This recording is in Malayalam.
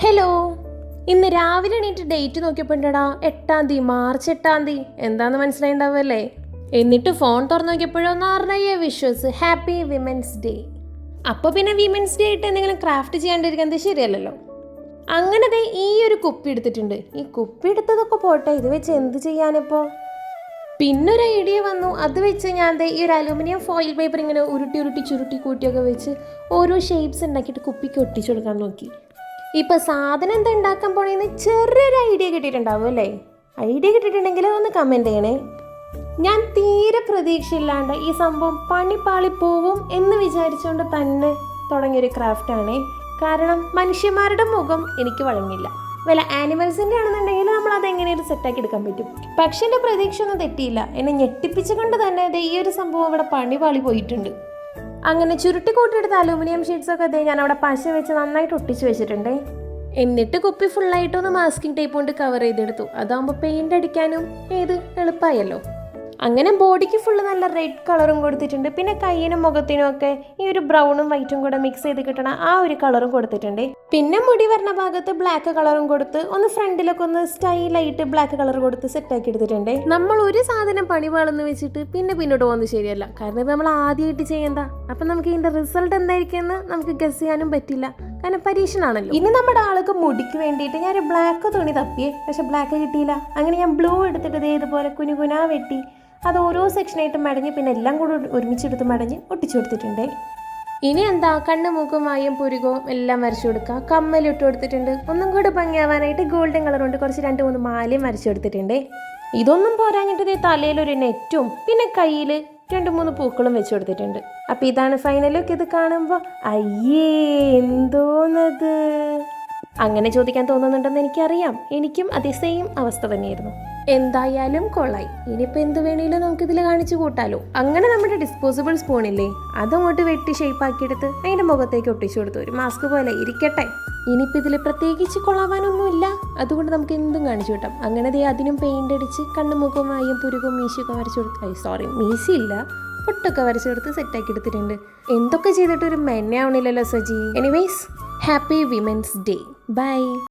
ഹലോ, ഇന്ന് രാവിലെ എണീറ്റ് ഡേറ്റ് നോക്കിയപ്പോഴാ 8 മാർച്ച് 8 എന്താന്ന് മനസ്സിലായിണ്ടാവുമല്ലേ. എന്നിട്ട് ഫോൺ തുറന്നു നോക്കിയപ്പോഴോ നിറയെ വിഷസ് ഹാപ്പി വിമൻസ് ഡേ. അപ്പോൾ പിന്നെ വിമൻസ് ഡേ ആയിട്ട് എന്തെങ്കിലും ക്രാഫ്റ്റ് ചെയ്യാണ്ടിരിക്കുന്നത് ശരിയല്ലല്ലോ. അങ്ങനെ ഈ ഒരു കുപ്പി എടുത്തിട്ടുണ്ട്. ഈ കുപ്പി എടുത്തതൊക്കെ പോട്ടെ, ഇത് വെച്ച് എന്ത് ചെയ്യാനിപ്പോൾ? പിന്നൊരു ഐഡിയ വന്നു. അത് വെച്ച് ഞാൻ ഈ ഒരു അലൂമിനിയം ഫോയിൽ പേപ്പർ ഇങ്ങനെ ഉരുട്ടി ചുരുട്ടി കൂട്ടിയൊക്കെ വെച്ച് ഓരോ ഷേപ്സ് ഉണ്ടാക്കിയിട്ട് കുപ്പിക്ക് ഒട്ടിച്ചു കൊടുക്കാൻ നോക്കി. ഇപ്പം സാധനം എന്താ ഉണ്ടാക്കാൻ പോണേന്ന് ചെറിയൊരു ഐഡിയ കിട്ടിയിട്ടുണ്ടാവും അല്ലേ? ഐഡിയ കിട്ടിയിട്ടുണ്ടെങ്കിൽ ഒന്ന് കമൻറ്റ് ചെയ്യണേ. ഞാൻ തീരെ പ്രതീക്ഷയില്ലാണ്ട് ഈ സംഭവം പണിപ്പാളി പോവും എന്ന് വിചാരിച്ചുകൊണ്ട് തന്നെ തുടങ്ങിയൊരു ക്രാഫ്റ്റാണ്. കാരണം മനുഷ്യന്മാരുടെ മുഖം എനിക്ക് വഴങ്ങില്ല. വല്ല ആനിമൽസിൻ്റെ ആണെന്നുണ്ടെങ്കിൽ നമ്മൾ അതെങ്ങനെയൊരു സെറ്റാക്കി എടുക്കാൻ പറ്റും. പക്ഷെ എൻ്റെ പ്രതീക്ഷ ഒന്നും തെറ്റിയില്ല. എന്നെ ഞെട്ടിപ്പിച്ചുകൊണ്ട് തന്നെ ഈ ഒരു സംഭവം ഇവിടെ പണിപാളി പോയിട്ടുണ്ട്. അങ്ങനെ ചുരുട്ടി കൂട്ടിയെടുത്ത അലൂമിനിയം ഷീറ്റ്സൊക്കെ ഞാൻ അവിടെ പശ വെച്ച് നന്നായിട്ട് ഒട്ടിച്ച് വെച്ചിട്ടുണ്ട്. എന്നിട്ട് കുപ്പി ഫുള്ളായിട്ടൊന്ന് മാസ്കിംഗ് ടേപ്പ് കൊണ്ട് കവർ ചെയ്തെടുത്തു. അതാകുമ്പോൾ പെയിൻ്റ് അടിക്കാനും എളുപ്പമായല്ലോ. അങ്ങനെ ബോഡിക്ക് ഫുള്ള് നല്ല റെഡ് കളറും കൊടുത്തിട്ടുണ്ട്. പിന്നെ കയ്യിനും മുഖത്തിനും ഒക്കെ ഈ ഒരു ബ്രൗണും വൈറ്റും കൂടെ മിക്സ് ചെയ്ത് കിട്ടണ ആ ഒരു കളറും കൊടുത്തിട്ടുണ്ട്. പിന്നെ മുടി വരുന്ന ഭാഗത്ത് ബ്ലാക്ക് കളറും കൊടുത്ത് ഒന്ന് ഫ്രണ്ടിലൊക്കെ ഒന്ന് സ്റ്റൈലായിട്ട് ബ്ലാക്ക് കളർ കൊടുത്ത് സെറ്റാക്കി എടുത്തിട്ടുണ്ട്. നമ്മൾ ഒരു സാധനം പണിപാളെന്ന് വെച്ചിട്ട് പിന്നോട്ട് പോകുന്നത് ശരിയല്ല. കാരണം ഇത് നമ്മൾ ആദ്യമായിട്ട് ചെയ്യണ്ട. അപ്പം നമുക്ക് ഇതിൻ്റെ റിസൾട്ട് എന്തായിരിക്കുമെന്ന് നമുക്ക് ഗസ് ചെയ്യാനും പറ്റില്ല. കാരണം പരീക്ഷണാണല്ലോ. ഇനി നമ്മുടെ ആൾക്ക് മുടിക്ക് വേണ്ടിയിട്ട് ഞാൻ ഒരു ബ്ലാക്ക് തുണി തപ്പിയേ, പക്ഷെ ബ്ലാക്ക് കിട്ടിയില്ല. അങ്ങനെ ഞാൻ ബ്ലൂ എടുത്തിട്ട് ഇതുപോലെ കുനുകുനാ വെട്ടി അത് ഓരോ സെക്ഷനായിട്ട് മടങ്ങി പിന്നെ എല്ലാം കൂടെ ഒരുമിച്ചെടുത്ത് മടങ്ങി ഒട്ടിച്ചു കൊടുത്തിട്ടുണ്ട്. ഇനി എന്താ, കണ്ണ് മൂക്കും വായും പുരുകവും എല്ലാം വരച്ചു കൊടുക്കുക. കമ്മലിട്ട് കൊടുത്തിട്ടുണ്ട്. ഒന്നും കൂടെ ഭംഗിയാവാനായിട്ട് ഗോൾഡൻ കളർ കൊണ്ട് കുറച്ച് 2-3 മാലയും വരച്ചു കൊടുത്തിട്ടുണ്ട്. ഇതൊന്നും പോരാഞ്ഞിട്ട് തലയിലൊരു നെറ്റും പിന്നെ കയ്യിൽ 2-3 പൂക്കളും വെച്ച് കൊടുത്തിട്ടുണ്ട്. അപ്പം ഇതാണ് ഫൈനലൊക്കെ. ഇത് കാണുമ്പോൾ അയ്യേ എന്തോന്നത് അങ്ങനെ ചോദിക്കാൻ തോന്നുന്നുണ്ടെന്ന് എനിക്കറിയാം. എനിക്കും അതേ സെയിം അവസ്ഥ തന്നെയായിരുന്നു. എന്തായാലും കൊള്ളായി. ഇനിയിപ്പോൾ എന്ത് വേണേലും നമുക്കിതിൽ കാണിച്ചു കൂട്ടാലോ. അങ്ങനെ നമ്മുടെ ഡിസ്പോസിബിൾ സ്പൂണില്ലേ, അതങ്ങോട്ട് വെട്ടി ഷേപ്പാക്കിയെടുത്ത് അതിൻ്റെ മുഖത്തേക്ക് ഒട്ടിച്ചു കൊടുത്തു. ഒരു മാസ്ക് പോലെ ഇരിക്കട്ടെ. ഇനിയിപ്പോൾ ഇതിൽ പ്രത്യേകിച്ച് കൊള്ളാവാനൊന്നുമില്ല. അതുകൊണ്ട് നമുക്ക് എന്തും കാണിച്ചു കൂട്ടാം. അങ്ങനെ അതിനും പെയിൻ്റ് അടിച്ച് കണ്ണും മുഖവും വായും പുരുകവും മീശയൊക്കെ വരച്ചു കൊടുത്ത് മീശയില്ല പൊട്ടൊക്കെ വരച്ചു കൊടുത്ത് സെറ്റാക്കി എടുത്തിട്ടുണ്ട്. എന്തൊക്കെ ചെയ്തിട്ടൊരു മെന്നെ ആവണില്ലല്ലോ Saji. Anyways, happy women's day. By.